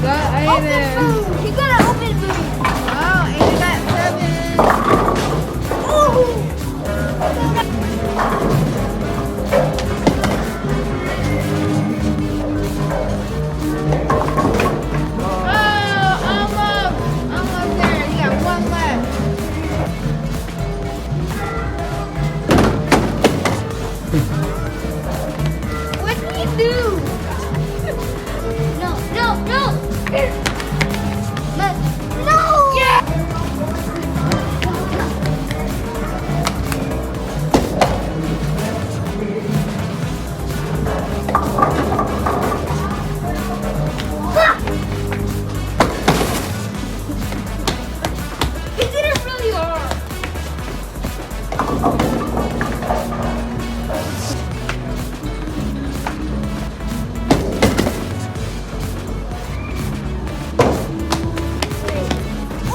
Go, Aiden. You gotta open food. Oh, Aiden got 7. Ooh. Oh, almost. Almost there. You got 1 left. What do you do? No, no, no. But, no. Yeah. You did it really hard.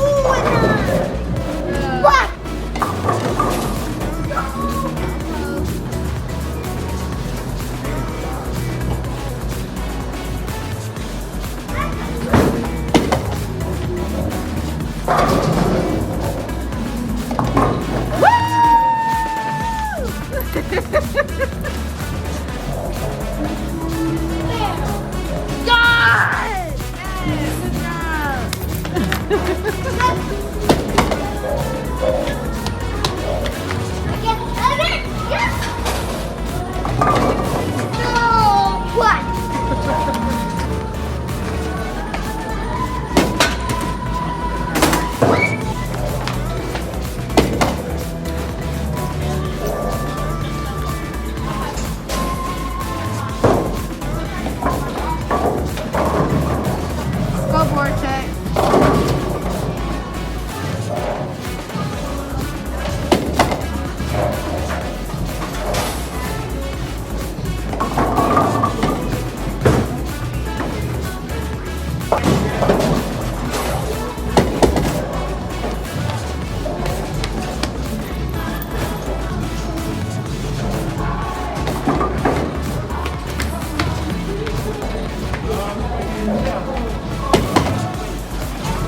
Ooh, it hurt. What? God! Good job. No! What? Scoreboard check.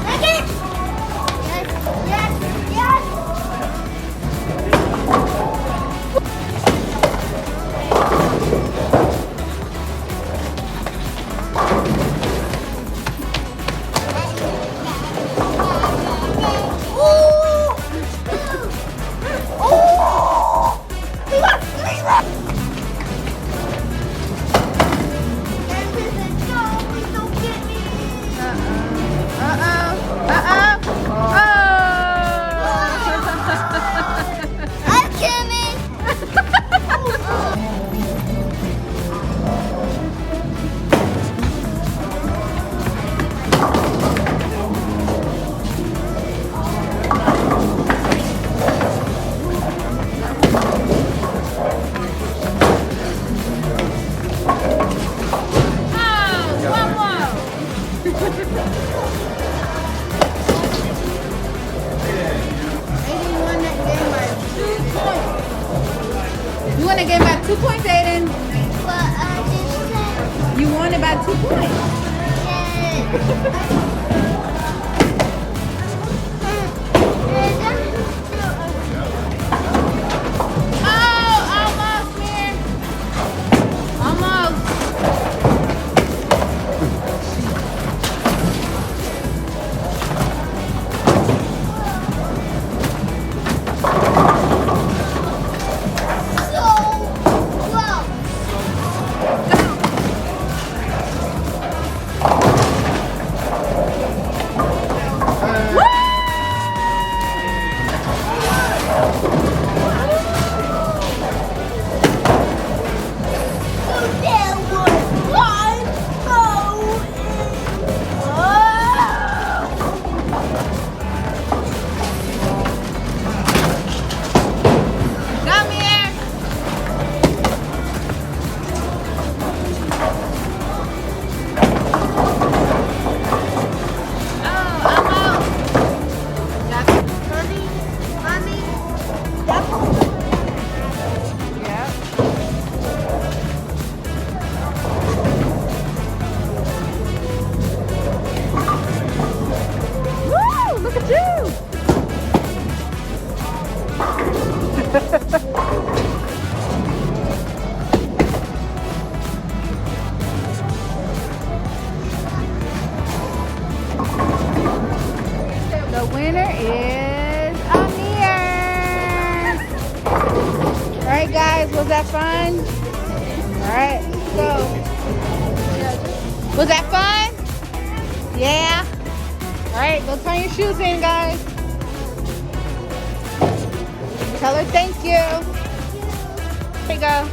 Make it! Yes, yes, yes! Ooh! Ooh! Leave it! Leave it! No, please don't get me! I'm coming! You won the game by 2 points, Aiden. But I just said You won it by 2 points. Oh, almost, man. Almost. winner is Amir. All right, guys, was that fun? All right, let's go. Was that fun? Yeah. All right, go turn your shoes in, guys. Tell her thank you. Here you go.